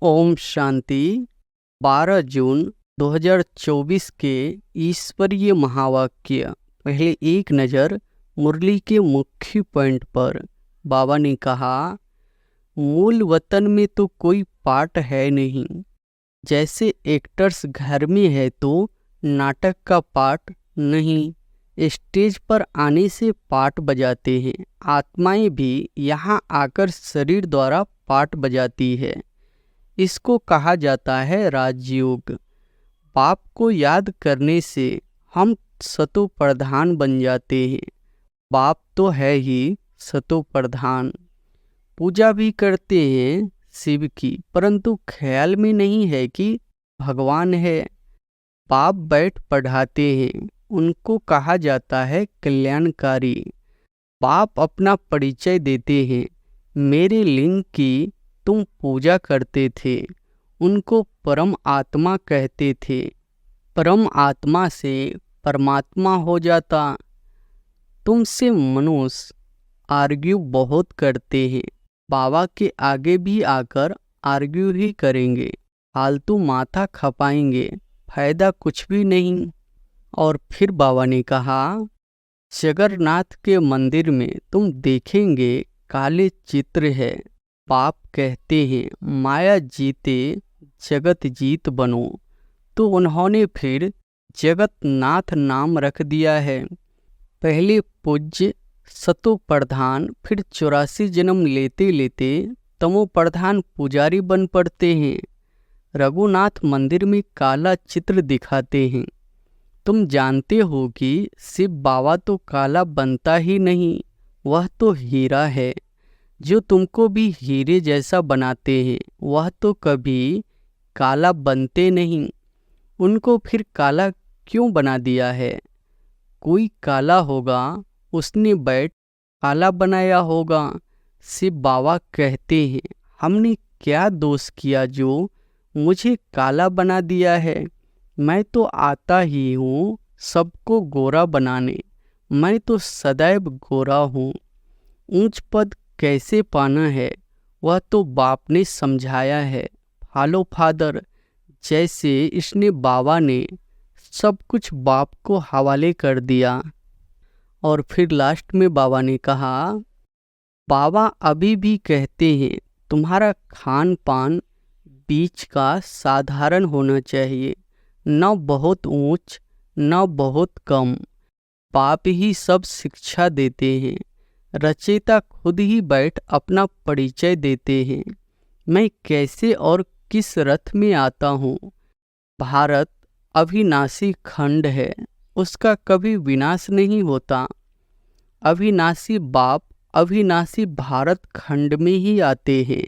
ओम शांति। 12 जून 2024 के ईश्वरीय महावाक्य। पहले एक नज़र मुरली के मुख्य पॉइंट पर। बाबा ने कहा, मूल वतन में तो कोई पाठ है नहीं। जैसे एक्टर्स घर में है तो नाटक का पाठ नहीं, स्टेज पर आने से पाठ बजाते हैं। आत्माएं भी यहाँ आकर शरीर द्वारा पाठ बजाती है। इसको कहा जाता है राजयोग। पाप को याद करने से हम सतो प्रधान बन जाते हैं। पाप तो है ही सतो प्रधान। पूजा भी करते हैं शिव की, परंतु ख्याल में नहीं है कि भगवान है। पाप बैठ पढ़ाते हैं, उनको कहा जाता है कल्याणकारी। पाप अपना परिचय देते हैं, मेरे लिंग की तुम पूजा करते थे। उनको परम आत्मा कहते थे। परम आत्मा से परमात्मा हो जाता। तुमसे मनुष्य आर्ग्यू बहुत करते हैं। बाबा के आगे भी आकर आर्ग्यू ही करेंगे, फालतू माथा खपाएंगे, फायदा कुछ भी नहीं। और फिर बाबा ने कहा, जगन्नाथ के मंदिर में तुम देखेंगे काले चित्र है। पाप कहते हैं माया जीते जगत जीत बनो, तो उन्होंने फिर जगतनाथ नाम रख दिया है। पहले पूज्य सतो प्रधान, फिर 84 जन्म लेते लेते तमो प्रधान पुजारी बन पड़ते हैं। रघुनाथ मंदिर में काला चित्र दिखाते हैं। तुम जानते हो कि शिव बाबा तो काला बनता ही नहीं, वह तो हीरा है। जो तुमको भी हीरे जैसा बनाते हैं, वह तो कभी काला बनते नहीं। उनको फिर काला क्यों बना दिया है? कोई काला होगा, उसने बैठ काला बनाया होगा। शिव बाबा कहते हैं, हमने क्या दोष किया जो मुझे काला बना दिया है? मैं तो आता ही हूँ सबको गोरा बनाने। मैं तो सदैव गोरा हूँ। ऊंच पद कैसे पाना है, वह तो बाप ने समझाया है। फॉलो फादर, जैसे इसने बाबा ने सब कुछ बाप को हवाले कर दिया। और फिर लास्ट में बाबा ने कहा, बाबा अभी भी कहते हैं तुम्हारा खान पान बीच का साधारण होना चाहिए, न बहुत ऊंच न बहुत कम। बाप ही सब शिक्षा देते हैं। रचयिता खुद ही बैठ अपना परिचय देते हैं। मैं कैसे और किस रथ में आता हूँ। भारत अविनाशी खंड है, उसका कभी विनाश नहीं होता। अविनाशी बाप अविनाशी भारत खंड में ही आते हैं।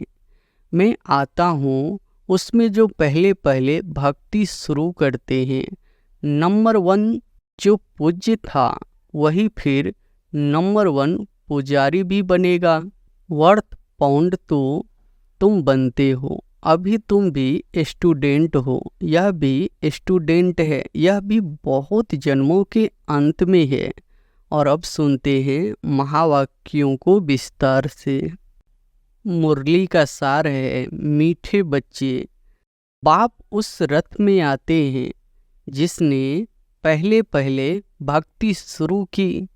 मैं आता हूँ उसमें जो पहले पहले भक्ति शुरू करते हैं। नंबर 1 जो पूज्य था, वही फिर नंबर 1 पुजारी भी बनेगा। वर्थ पाउंड तो तुम बनते हो। अभी तुम भी स्टूडेंट हो, यह भी स्टूडेंट है। यह भी बहुत जन्मों के अंत में है। और अब सुनते हैं महावाक्यों को विस्तार से। मुरली का सार है, मीठे बच्चे। बाप उस रथ में आते हैं जिसने पहले पहले भक्ति शुरू की,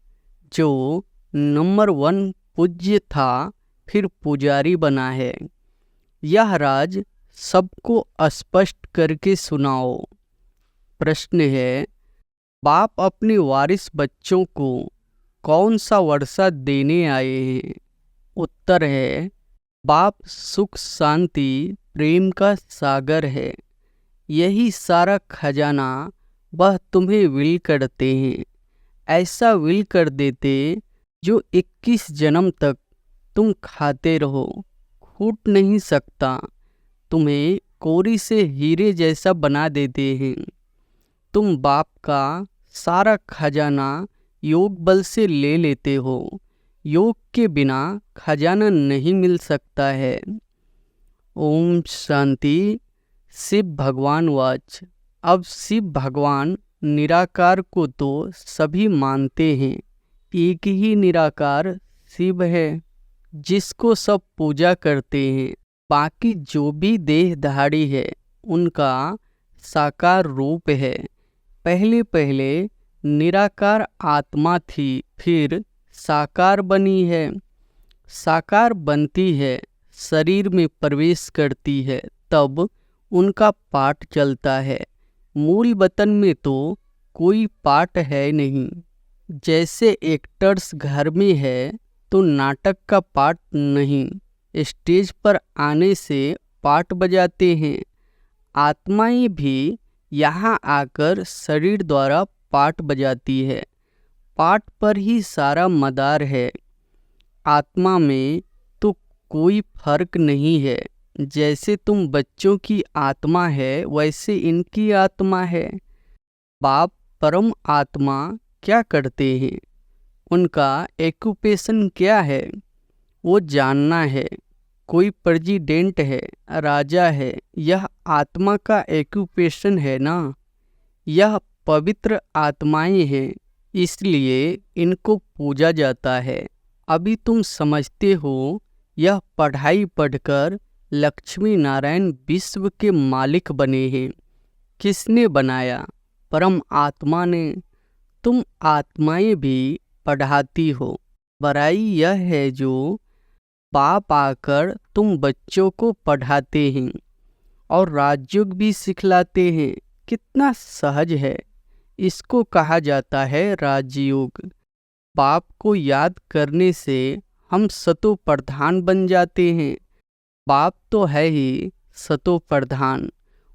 जो नंबर 1 पूज्य था, फिर पुजारी बना है। यह राज सबको स्पष्ट करके सुनाओ। प्रश्न है, बाप अपने वारिस बच्चों को कौन सा वर्षा देने आए हैं? उत्तर है, बाप सुख शांति प्रेम का सागर है। यही सारा खजाना वह तुम्हें विल करते हैं। ऐसा विल कर देते जो 21 जन्म तक तुम खाते रहो, छूट नहीं सकता। तुम्हें कोरी से हीरे जैसा बना देते हैं। तुम बाप का सारा खजाना योग बल से ले लेते हो। योग के बिना खजाना नहीं मिल सकता है। ओम शांति। शिव भगवान वाच। अब शिव भगवान निराकार को तो सभी मानते हैं। एक ही निराकार शिव है, जिसको सब पूजा करते हैं। बाकी जो भी देहधारी है उनका साकार रूप है। पहले पहले निराकार आत्मा थी, फिर साकार बनी है। साकार बनती है, शरीर में प्रवेश करती है, तब उनका पाठ चलता है। मूल वतन में तो कोई पाठ है नहीं। जैसे एक्टर्स घर में है तो नाटक का पाठ नहीं, स्टेज पर आने से पाठ बजाते हैं। आत्माएं भी यहाँ आकर शरीर द्वारा पाठ बजाती है। पाठ पर ही सारा मदार है। आत्मा में तो कोई फर्क नहीं है। जैसे तुम बच्चों की आत्मा है वैसे इनकी आत्मा है। बाप परम आत्मा क्या करते हैं, उनका एक्यूपेशन क्या है, वो जानना है। कोई प्रेसिडेंट है, राजा है, यह आत्मा का एक्यूपेशन है ना। यह पवित्र आत्माएं हैं, इसलिए इनको पूजा जाता है। अभी तुम समझते हो यह पढ़ाई पढ़कर लक्ष्मी नारायण विश्व के मालिक बने हैं। किसने बनाया? परम आत्मा ने। तुम आत्माएं भी पढ़ाती हो। बड़ाई यह है जो बाप आकर तुम बच्चों को पढ़ाते हैं और राजयोग भी सिखलाते हैं। कितना सहज है। इसको कहा जाता है राजयोग। बाप को याद करने से हम सतो प्रधान बन जाते हैं। बाप तो है ही सतो प्रधान।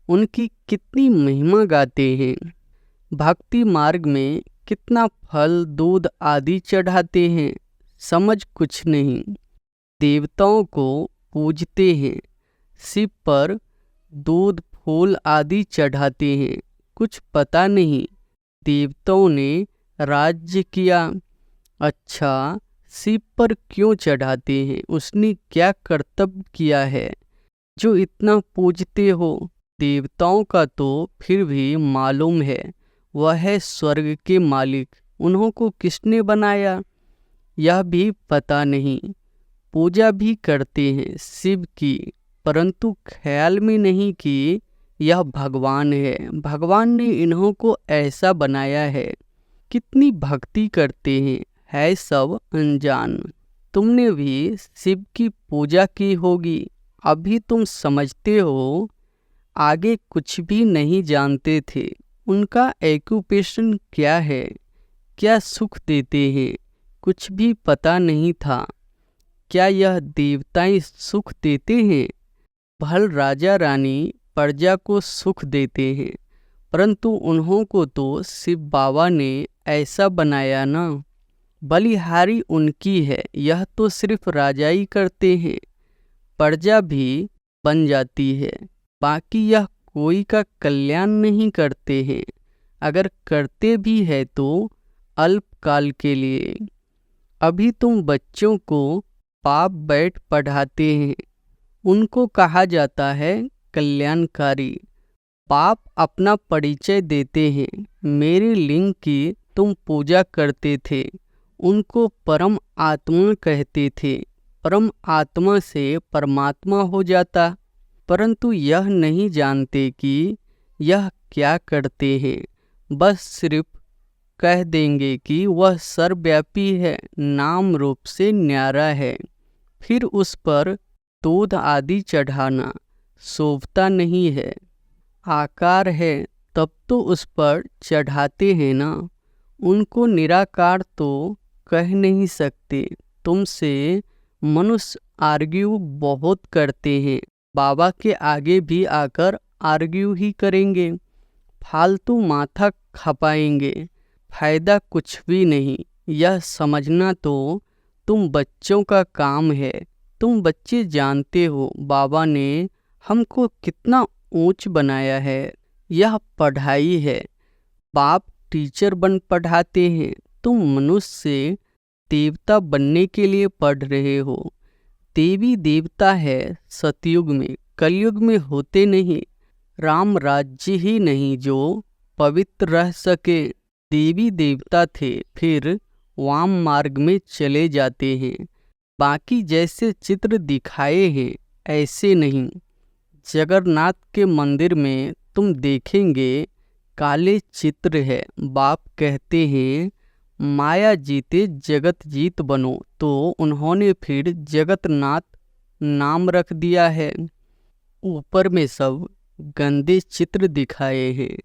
उनकी कितनी महिमा गाते हैं। भक्ति मार्ग में कितना फल दूध आदि चढ़ाते हैं, समझ कुछ नहीं। देवताओं को पूजते हैं, शिव पर दूध फूल आदि चढ़ाते हैं। कुछ पता नहीं देवताओं ने राज्य किया। अच्छा, शिव पर क्यों चढ़ाते हैं? उसने क्या कर्तव्य किया है जो इतना पूजते हो? देवताओं का तो फिर भी मालूम है, वह है स्वर्ग के मालिक। उन्हों को किसने बनाया यह भी पता नहीं। पूजा भी करते हैं शिव की, परंतु ख्याल में नहीं कि यह भगवान है। भगवान ने इन्हों को ऐसा बनाया है। कितनी भक्ति करते हैं, है सब अनजान। तुमने भी शिव की पूजा की होगी, अभी तुम समझते हो। आगे कुछ भी नहीं जानते थे। उनका एक्यूपेशन क्या है, क्या सुख देते हैं, कुछ भी पता नहीं था। क्या यह देवताएं सुख देते हैं? भल राजा रानी प्रजा को सुख देते हैं, परंतु उन्हों को तो शिव बाबा ने ऐसा बनाया ना। बलिहारी उनकी है, यह तो सिर्फ राजा ही करते हैं। प्रजा भी बन जाती है, बाकी यह कोई का कल्याण नहीं करते हैं। अगर करते भी है तो अल्पकाल के लिए। अभी तुम बच्चों को बाप बैठ पढ़ाते हैं, उनको कहा जाता है कल्याणकारी। बाप अपना परिचय देते हैं। मेरे लिंग की तुम पूजा करते थे, उनको परम आत्मा कहते थे। परम आत्मा से परमात्मा हो जाता, परंतु यह नहीं जानते कि यह क्या करते हैं। बस सिर्फ कह देंगे कि वह सर्वव्यापी है, नाम रूप से न्यारा है। फिर उस पर दूध आदि चढ़ाना शोभता नहीं है। आकार है तब तो उस पर चढ़ाते हैं ना। उनको निराकार तो कह नहीं सकते। तुमसे मनुष्य आर्ग्यू बहुत करते हैं, बाबा के आगे भी आकर आर्ग्यू ही करेंगे, फालतू माथा खपाएंगे, फायदा कुछ भी नहीं। यह समझना तो तुम बच्चों का काम है। तुम बच्चे जानते हो बाबा ने हमको कितना ऊंच बनाया है। यह पढ़ाई है। बाप टीचर बन पढ़ाते हैं, तुम मनुष्य से देवता बनने के लिए पढ़ रहे हो। देवी देवता है सतयुग में, कलयुग में होते नहीं। राम राज्य ही नहीं जो पवित्र रह सके। देवी देवता थे, फिर वाम मार्ग में चले जाते हैं। बाकी जैसे चित्र दिखाए हैं ऐसे नहीं। जगन्नाथ के मंदिर में तुम देखेंगे काले चित्र है। बाप कहते हैं माया जीते जगत जीत बनो, तो उन्होंने फिर जगन्नाथ नाम रख दिया है। ऊपर में सब गंदे चित्र दिखाए हैं।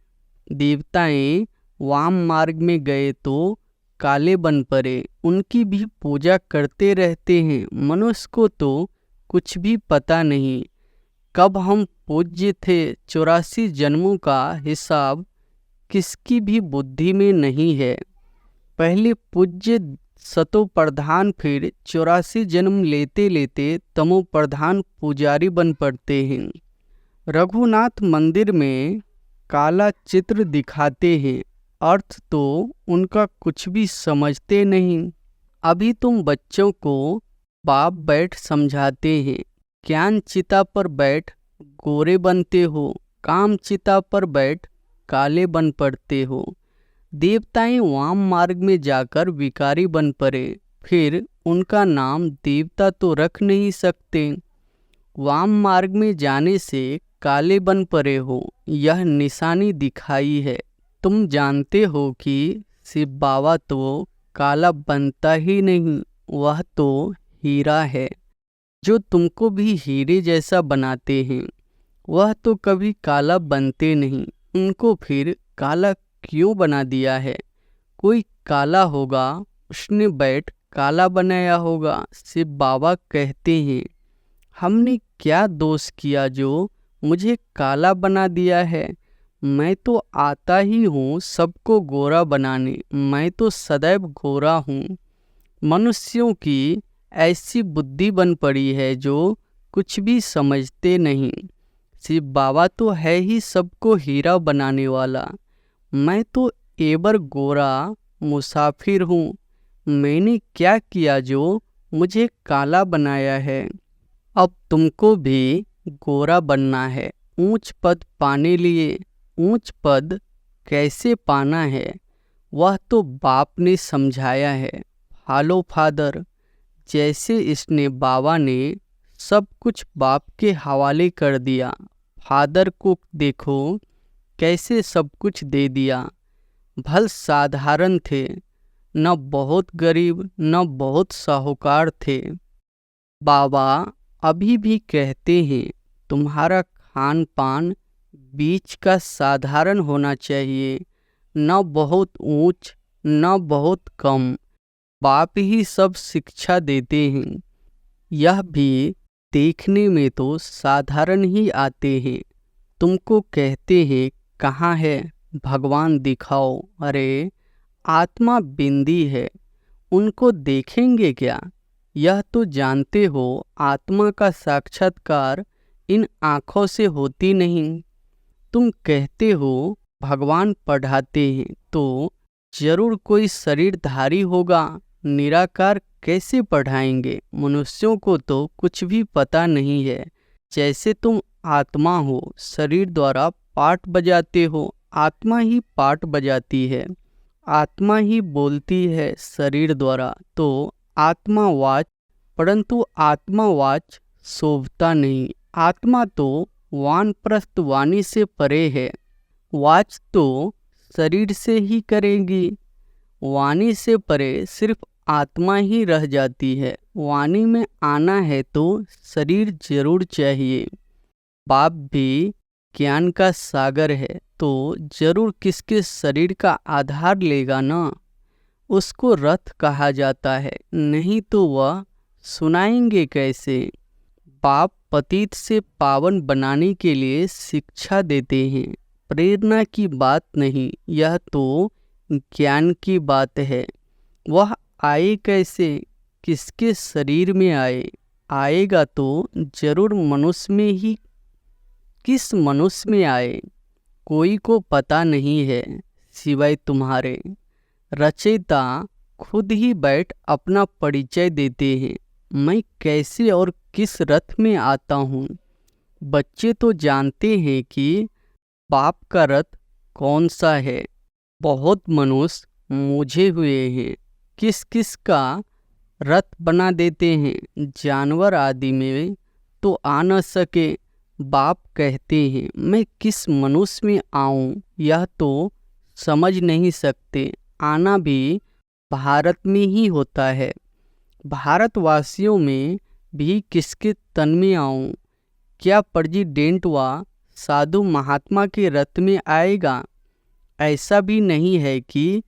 देवताएं वाम मार्ग में गए तो काले बन पड़े, उनकी भी पूजा करते रहते हैं। मनुष्य को तो कुछ भी पता नहीं कब हम पूज्य थे। 84 जन्मों का हिसाब किसकी भी बुद्धि में नहीं है। पहले पूज्य सतो प्रधान, फिर 84 जन्म लेते लेते तमो प्रधान पुजारी बन पड़ते हैं। रघुनाथ मंदिर में काला चित्र दिखाते हैं, अर्थ तो उनका कुछ भी समझते नहीं। अभी तुम बच्चों को बाप बैठ समझाते हैं। ज्ञान चिता पर बैठ गोरे बनते हो, काम चिता पर बैठ काले बन पड़ते हो। देवताएं वाम मार्ग में जाकर विकारी बन पड़े, फिर उनका नाम देवता तो रख नहीं सकते। वाम मार्ग में जाने से काले बन पड़े हो, यह निशानी दिखाई है। तुम जानते हो कि शिव बाबा तो काला बनता ही नहीं, वह तो हीरा है। जो तुमको भी हीरे जैसा बनाते हैं, वह तो कभी काला बनते नहीं। उनको फिर काला क्यों बना दिया है? कोई काला होगा, उसने बैठ काला बनाया होगा। शिव बाबा कहते हैं हमने क्या दोष किया जो मुझे काला बना दिया है? मैं तो आता ही हूँ सबको गोरा बनाने, मैं तो सदैव गोरा हूँ। मनुष्यों की ऐसी बुद्धि बन पड़ी है जो कुछ भी समझते नहीं। शिव बाबा तो है ही सबको हीरा बनाने वाला। मैं तो एबर गोरा मुसाफिर हूँ। मैंने क्या किया जो मुझे काला बनाया है? अब तुमको भी गोरा बनना है, ऊंच पद पाने लिए। ऊंच पद कैसे पाना है वह तो बाप ने समझाया है। फॉलो फादर, जैसे इसने बाबा ने सब कुछ बाप के हवाले कर दिया। फादर को देखो कैसे सब कुछ दे दिया। भल साधारण थे, न बहुत गरीब न बहुत साहूकार थे। बाबा अभी भी कहते हैं तुम्हारा खान पान बीच का साधारण होना चाहिए, न बहुत ऊंच न बहुत कम। बाप ही सब शिक्षा देते हैं। यह भी देखने में तो साधारण ही आते हैं। तुमको कहते हैं कहाँ है भगवान दिखाओ। अरे आत्मा बिंदी है, उनको देखेंगे क्या? यह तो जानते हो आत्मा का साक्षात्कार इन आँखों से होती नहीं। तुम कहते हो भगवान पढ़ाते हैं, तो जरूर कोई शरीरधारी होगा। निराकार कैसे पढ़ाएंगे? मनुष्यों को तो कुछ भी पता नहीं है। जैसे तुम आत्मा हो, शरीर द्वारा पाठ बजाते हो, आत्मा ही पाठ बजाती है। आत्मा ही बोलती है शरीर द्वारा, तो आत्मावाच, परंतु आत्मावाच शोभता नहीं। आत्मा तो वानप्रस्थ वाणी से परे है। वाच तो शरीर से ही करेगी, वाणी से परे सिर्फ आत्मा ही रह जाती है। वाणी में आना है तो शरीर जरूर चाहिए। बाप भी ज्ञान का सागर है, तो जरूर किसके शरीर का आधार लेगा ना। उसको रथ कहा जाता है, नहीं तो वह सुनाएंगे कैसे? बाप पतित से पावन बनाने के लिए शिक्षा देते हैं, प्रेरणा की बात नहीं, यह तो ज्ञान की बात है। वह आए कैसे? किसके शरीर में आए? आएगा तो जरूर मनुष्य में ही। किस मनुष्य में आए कोई को पता नहीं है सिवाय तुम्हारे। रचयिता खुद ही बैठ अपना परिचय देते हैं, मैं कैसे और किस रथ में आता हूँ। बच्चे तो जानते हैं कि बाप का रथ कौन सा है। बहुत मनुष्य मूझे हुए हैं, किस किस का रथ बना देते हैं। जानवर आदि में तो आ न सके। बाप कहते हैं मैं किस मनुष्य में आऊं, यह तो समझ नहीं सकते। आना भी भारत में ही होता है। भारतवासियों में भी किसके तन में आऊं? क्या प्रेसिडेंट व साधु महात्मा के रथ में आएगा? ऐसा भी नहीं है कि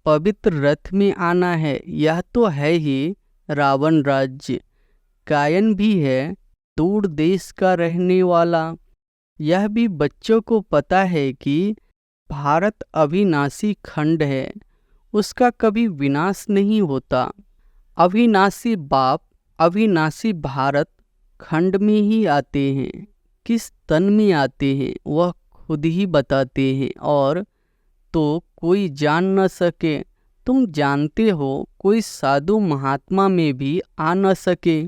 पवित्र रथ में आना है। यह तो है ही रावण राज्य। कायन भी है दूर देश का रहने वाला। यह भी बच्चों को पता है कि भारत अविनाशी खंड है, उसका कभी विनाश नहीं होता। अविनाशी बाप अविनाशी भारत खंड में ही आते हैं। किस तन में आते हैं वह खुद ही बताते हैं, और तो कोई जान न सके। तुम जानते हो कोई साधु महात्मा में भी आ न सके।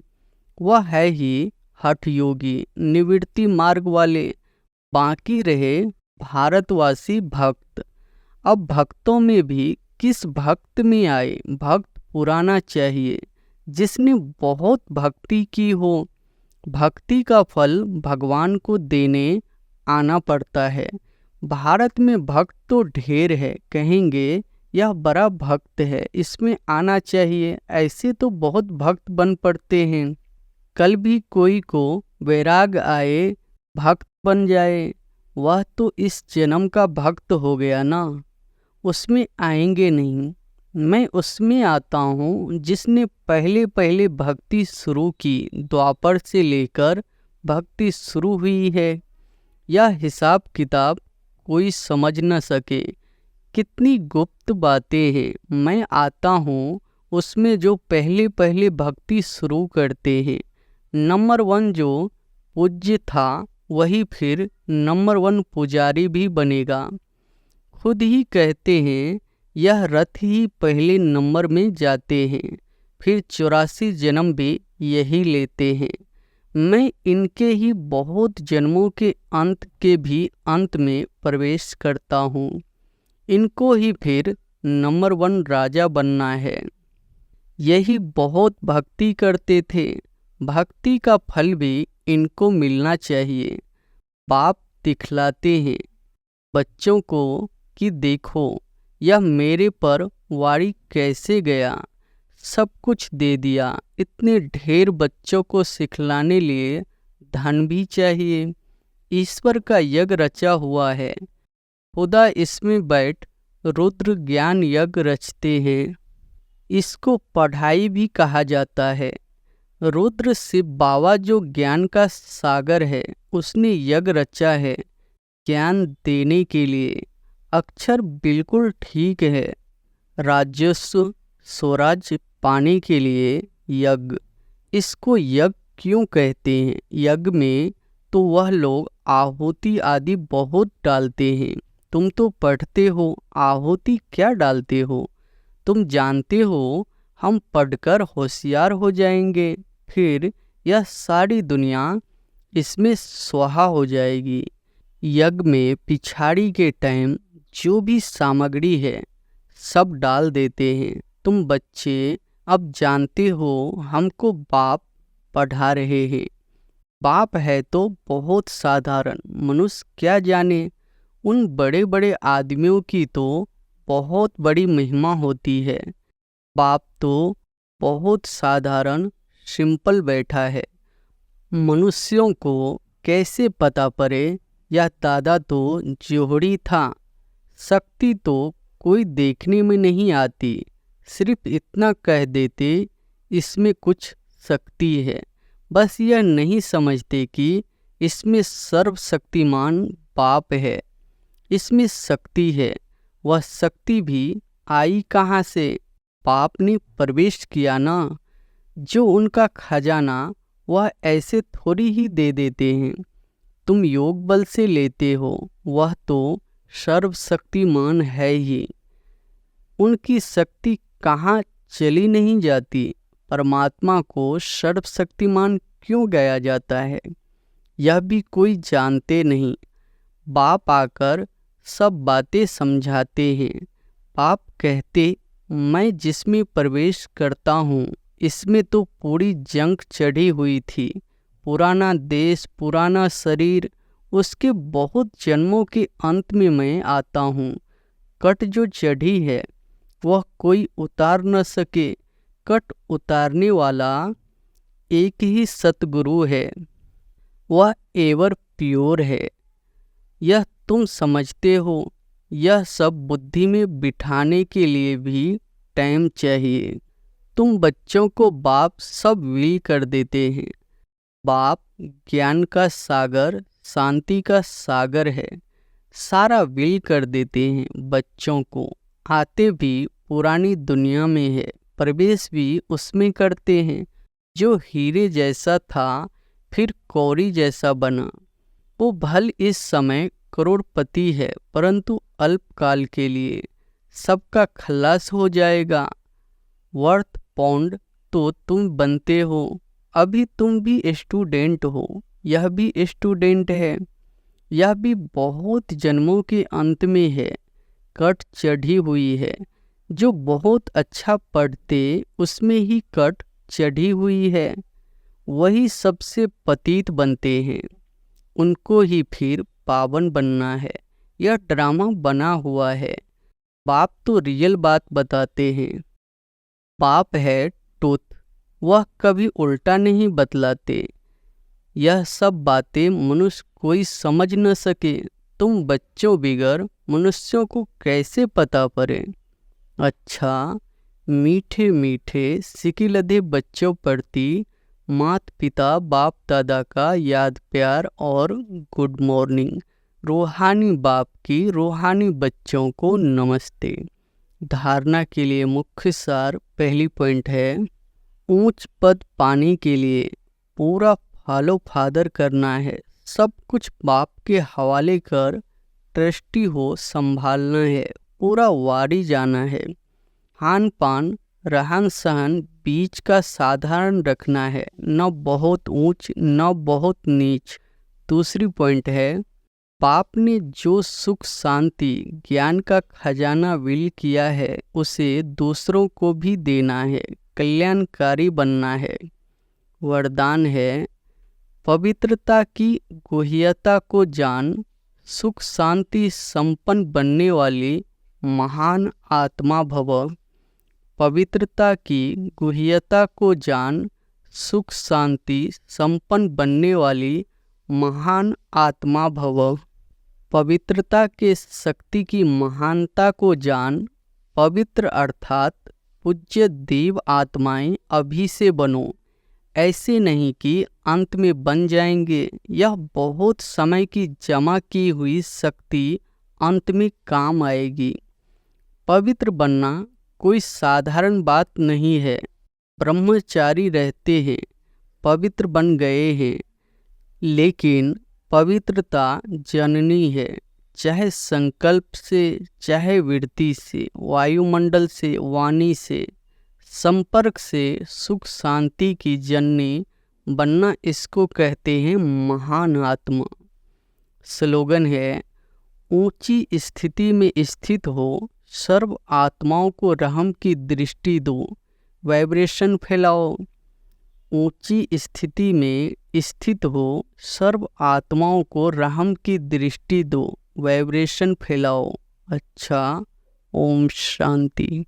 वह है ही हठ योगी, निवृत्ति मार्ग वाले। बाकी रहे भारतवासी भक्त। अब भक्तों में भी किस भक्त में आए? भक्त पुराना चाहिए, जिसने बहुत भक्ति की हो। भक्ति का फल भगवान को देने आना पड़ता है। भारत में भक्त तो ढेर है, कहेंगे यह बड़ा भक्त है, इसमें आना चाहिए। ऐसे तो बहुत भक्त बन पड़ते हैं। कल भी कोई को वैराग आए, भक्त बन जाए। वह तो इस जन्म का भक्त हो गया ना, उसमें आएंगे नहीं। मैं उसमें आता हूँ जिसने पहले पहले भक्ति शुरू की। द्वापर से लेकर भक्ति शुरू हुई है। यह हिसाब किताब कोई समझ न सके। कितनी गुप्त बातें हैं। मैं आता हूँ उसमें जो पहले पहले भक्ति शुरू करते हैं। नंबर 1 जो पूज्य था वही फिर नंबर 1 पुजारी भी बनेगा। खुद ही कहते हैं यह रथ ही पहले नंबर में जाते हैं, फिर 84 जन्म भी यही लेते हैं। मैं इनके ही बहुत जन्मों के अंत के भी अंत में प्रवेश करता हूँ। इनको ही फिर नंबर 1 राजा बनना है। यही बहुत भक्ति करते थे। भक्ति का फल भी इनको मिलना चाहिए। बाप दिखलाते हैं बच्चों को कि देखो यह मेरे पर वारी कैसे गया, सब कुछ दे दिया। इतने ढेर बच्चों को सिखलाने लिए धन भी चाहिए। ईश्वर का यज्ञ रचा हुआ है। खुदा इसमें बैठ रुद्र ज्ञान यज्ञ रचते हैं। इसको पढ़ाई भी कहा जाता है। रुद्र शिव बाबा जो ज्ञान का सागर है, उसने यज्ञ रचा है ज्ञान देने के लिए। अक्षर बिल्कुल ठीक है। राजस्व स्वराज्य पाने के लिए यज्ञ। इसको यज्ञ क्यों कहते हैं? यज्ञ में तो वह लोग आहुति आदि बहुत डालते हैं। तुम तो पढ़ते हो, आहुति क्या डालते हो? तुम जानते हो हम पढ़कर होशियार हो जाएंगे, फिर यह सारी दुनिया इसमें स्वाहा हो जाएगी। यज्ञ में पिछाड़ी के टाइम जो भी सामग्री है सब डाल देते हैं। तुम बच्चे अब जानते हो हमको बाप पढ़ा रहे हैं। बाप है तो बहुत साधारण मनुष्य क्या जाने। उन बड़े बड़े आदमियों की तो बहुत बड़ी महिमा होती है। बाप तो बहुत साधारण सिंपल बैठा है। मनुष्यों को कैसे पता पड़े यह दादा तो जोहरी था। शक्ति तो कोई देखने में नहीं आती, सिर्फ इतना कह देते इसमें कुछ शक्ति है। बस यह नहीं समझते कि इसमें सर्वशक्तिमान बाप है, इसमें शक्ति है। वह शक्ति भी आई कहाँ से? बाप ने प्रवेश किया ना। जो उनका खजाना वह ऐसे थोड़ी ही दे देते हैं। तुम योग बल से लेते हो, वह तो सर्वशक्तिमान है ही। उनकी शक्ति कहाँ चली नहीं जाती। परमात्मा को सर्वशक्तिमान क्यों गाया जाता है, यह भी कोई जानते नहीं। बाप आकर सब बातें समझाते हैं। बाप कहते मैं जिसमें प्रवेश करता हूँ इसमें तो पूरी जंग चढ़ी हुई थी, पुराना देश, पुराना शरीर, उसके बहुत जन्मों के अंत में मैं आता हूँ। कट जो चढ़ी है वह कोई उतार न सके, कट उतारने वाला एक ही सतगुरु है, वह एवर प्योर है। यह तुम समझते हो। यह सब बुद्धि में बिठाने के लिए भी टाइम चाहिए। तुम बच्चों को बाप सब विल कर देते हैं। बाप ज्ञान का सागर, शांति का सागर है, सारा विल कर देते हैं बच्चों को। आते भी पुरानी दुनिया में है, प्रवेश भी उसमें करते हैं। जो हीरे जैसा था फिर कौड़ी जैसा बना, वो भल इस समय करोड़पति है, परंतु अल्पकाल के लिए सबका खलास हो जाएगा। वर्थ पाउंड तो तुम बनते हो। अभी तुम भी स्टूडेंट हो, यह भी स्टूडेंट है। यह भी बहुत जन्मों के अंत में है, कट चढ़ी हुई है। जो बहुत अच्छा पढ़ते उसमें ही कट चढ़ी हुई है, वही सबसे पतित बनते हैं, उनको ही फिर पावन बनना है। यह ड्रामा बना हुआ है। बाप तो रियल बात बताते हैं। बाप है टूथ, वह कभी उल्टा नहीं बतलाते। यह सब बातें मनुष्य कोई समझ न सके। तुम बच्चों बिगर मनुष्यों को कैसे पता पड़े। अच्छा, मीठे मीठे सिकी लदे बच्चों प्रति माता पिता बाप दादा का याद प्यार और गुड मॉर्निंग। रूहानी बाप की रूहानी बच्चों को नमस्ते। धारणा के लिए मुख्य सार पहली पॉइंट है, ऊंच पद पाने के लिए पूरा फॉलो फादर करना है। सब कुछ बाप के हवाले कर ट्रस्टी हो संभालना है। पूरा वारी जाना है। खान पान रहन सहन बीच का साधारण रखना है, न बहुत ऊंच न बहुत नीच। दूसरी पॉइंट है, बाप ने जो सुख शांति ज्ञान का खजाना विल किया है उसे दूसरों को भी देना है, कल्याणकारी बनना है। वरदान है, पवित्रता की गुह्यता को जान, सुख शांति संपन्न बनने वाली महान आत्मा भव। पवित्रता की गुह्यता को जान, सुख शांति संपन्न बनने वाली महान आत्मा भव। पवित्रता के शक्ति की महानता को जान, पवित्र अर्थात पूज्य देव आत्माएं अभी से बनो। ऐसे नहीं कि अंत में बन जाएंगे। यह बहुत समय की जमा की हुई शक्ति अंत में काम आएगी। पवित्र बनना कोई साधारण बात नहीं है। ब्रह्मचारी रहते हैं, पवित्र बन गए हैं, लेकिन पवित्रता जननी है। चाहे संकल्प से, चाहे वृत्ति से, वायुमंडल से, वाणी से, संपर्क से सुख शांति की जननी बनना, इसको कहते हैं महान आत्मा। स्लोगन है, ऊंची स्थिति में स्थित हो, सर्व आत्माओं को रहम की दृष्टि दो, वाइब्रेशन फैलाओ। ऊंची स्थिति में स्थित हो, सर्व आत्माओं को रहम की दृष्टि दो, वाइब्रेशन फैलाओ। अच्छा, ओम शांति।